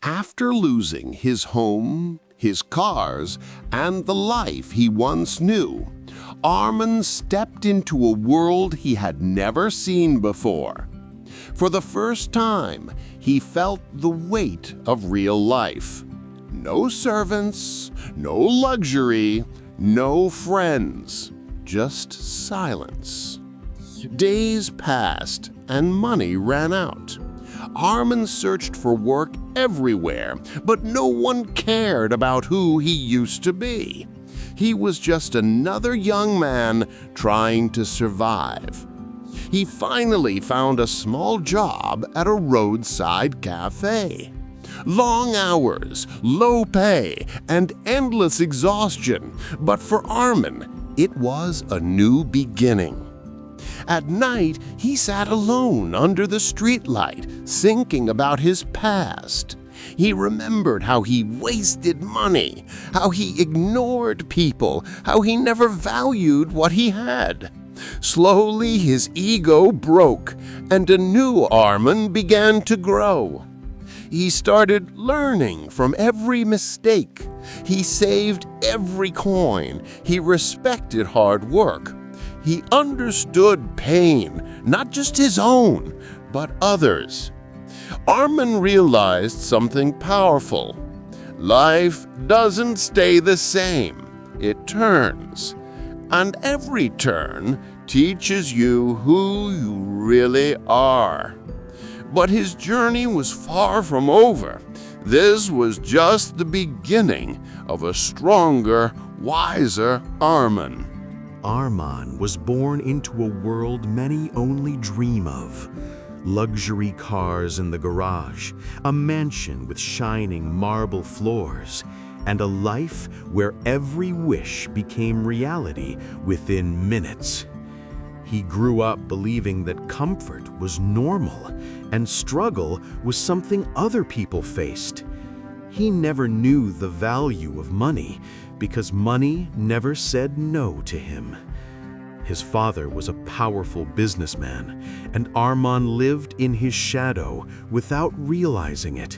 After losing his home, his cars, and the life he once knew, Arman stepped into a world he had never seen before. For the first time, he felt the weight of real life. No servants, no luxury, no friends, just silence. Days passed and money ran out. Arman searched for work everywhere, but no one cared about who he used to be. He was just another young man trying to survive. He finally found a small job at a roadside cafe. Long hours, low pay, and endless exhaustion, but for Arman, it was a new beginning. At night, he sat alone under the streetlight, thinking about his past. He remembered how he wasted money, how he ignored people, how he never valued what he had. Slowly, his ego broke, and a new Arman began to grow. He started learning from every mistake. He saved every coin. He respected hard work. He understood pain, not just his own, but others. Arman realized something powerful. Life doesn't stay the same. It turns. And every turn teaches you who you really are. But his journey was far from over. This was just the beginning of a stronger, wiser Arman. Arman was born into a world many only dream of. Luxury cars in the garage, a mansion with shining marble floors, and a life where every wish became reality within minutes. He grew up believing that comfort was normal and struggle was something other people faced. He never knew the value of money because money never said no to him. His father was a powerful businessman, and Arman lived in his shadow without realizing it.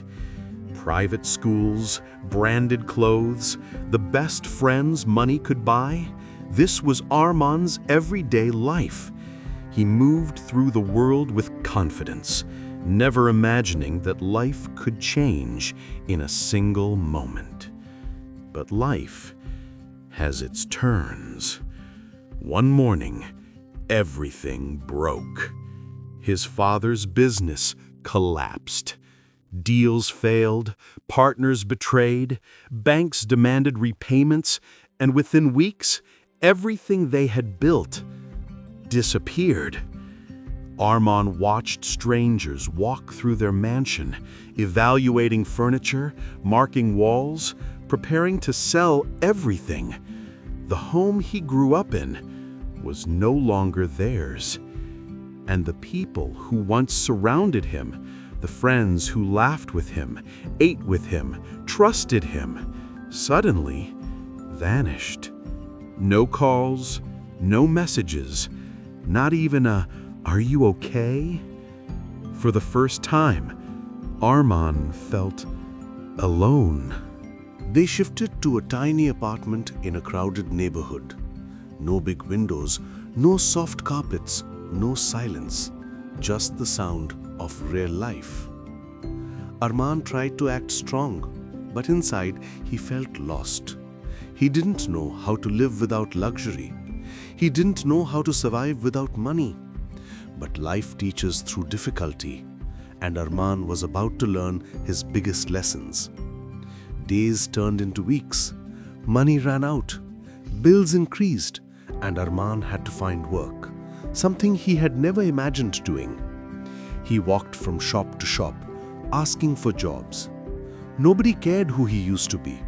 Private schools, branded clothes, the best friends money could buy, this was Arman's everyday life. He moved through the world with confidence, never imagining that life could change in a single moment. But life has its turns. One morning, everything broke. His father's business collapsed. Deals failed, partners betrayed, banks demanded repayments, and within weeks, everything they had built disappeared. Arman watched strangers walk through their mansion, evaluating furniture, marking walls, preparing to sell everything. The home he grew up in was no longer theirs. And the people who once surrounded him, the friends who laughed with him, ate with him, trusted him, suddenly vanished. No calls, no messages, not even a "Are you okay?" For the first time, Arman felt alone. They shifted to a tiny apartment in a crowded neighborhood. No big windows, no soft carpets, no silence, just the sound of real life. Arman tried to act strong, but inside he felt lost. He didn't know how to live without luxury. He didn't know how to survive without money. But life teaches through difficulty, and Arman was about to learn his biggest lessons. Days turned into weeks. Money ran out. Bills increased, and Arman had to find work, something he had never imagined doing. He walked from shop to shop, asking for jobs. Nobody cared who he used to be.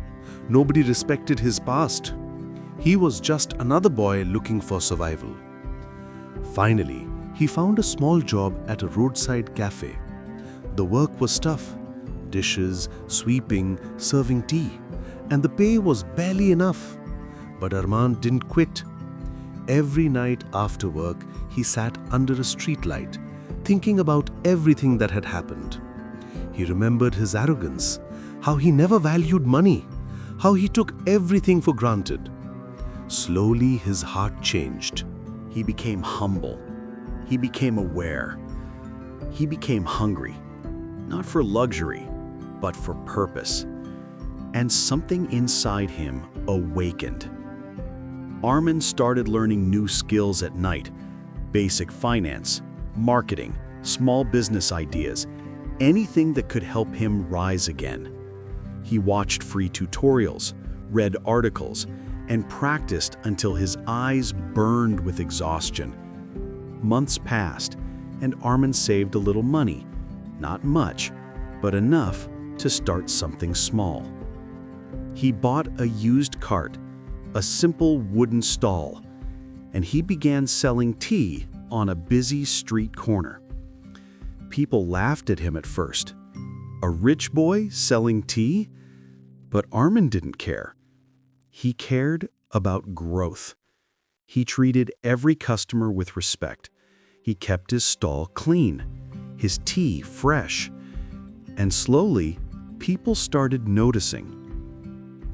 Nobody respected his past. He was just another boy looking for survival. Finally, he found a small job at a roadside cafe. The work was tough. Dishes, sweeping, serving tea, and the pay was barely enough. But Arman didn't quit. Every night after work, he sat under a streetlight, thinking about everything that had happened. He remembered his arrogance, how he never valued money, how he took everything for granted. Slowly, his heart changed. He became humble. He became aware. He became hungry, not for luxury, but for purpose. And something inside him awakened. Arman started learning new skills at night: basic finance, marketing, small business ideas, anything that could help him rise again. He watched free tutorials, read articles, and practiced until his eyes burned with exhaustion. Months passed, and Arman saved a little money. Not much, but enough to start something small. He bought a used cart, a simple wooden stall, and he began selling tea on a busy street corner. People laughed at him at first. A rich boy selling tea? But Arman didn't care. He cared about growth. He treated every customer with respect. He kept his stall clean, his tea fresh, and slowly, people started noticing.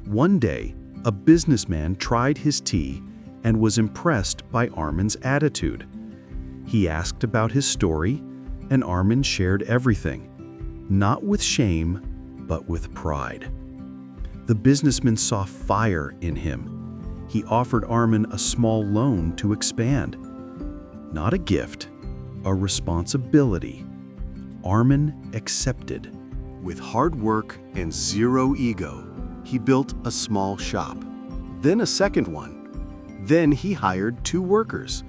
One day, a businessman tried his tea and was impressed by Arman's attitude. He asked about his story, and Arman shared everything, not with shame, but with pride. The businessman saw fire in him. He offered Arman a small loan to expand. Not a gift, a responsibility. Arman accepted. With hard work and zero ego, he built a small shop, then a second one. Then he hired 2 workers.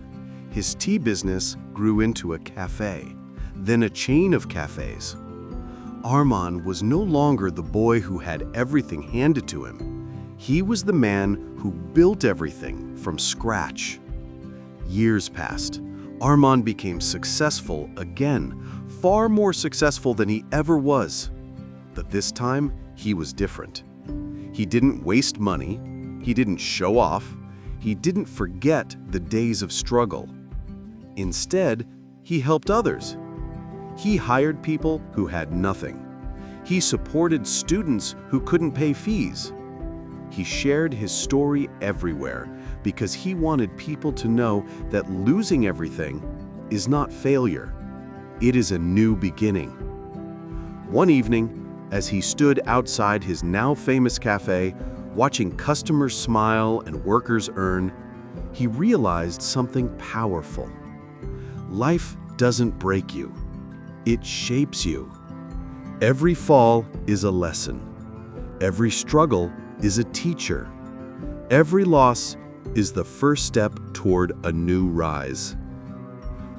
His tea business grew into a cafe, then a chain of cafes. Arman was no longer the boy who had everything handed to him. He was the man who built everything from scratch. Years passed. Arman became successful again, far more successful than he ever was. But this time, he was different. He didn't waste money. He didn't show off. He didn't forget the days of struggle. Instead, he helped others. He hired people who had nothing. He supported students who couldn't pay fees. He shared his story everywhere because he wanted people to know that losing everything is not failure. It is a new beginning. One evening, as he stood outside his now famous cafe, watching customers smile and workers earn, he realized something powerful. Life doesn't break you. It shapes you. Every fall is a lesson. Every struggle is a teacher. Every loss is the first step toward a new rise.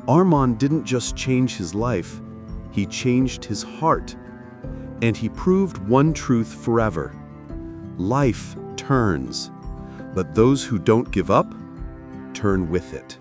Arman didn't just change his life, he changed his heart. And he proved one truth forever. Life turns, but those who don't give up turn with it.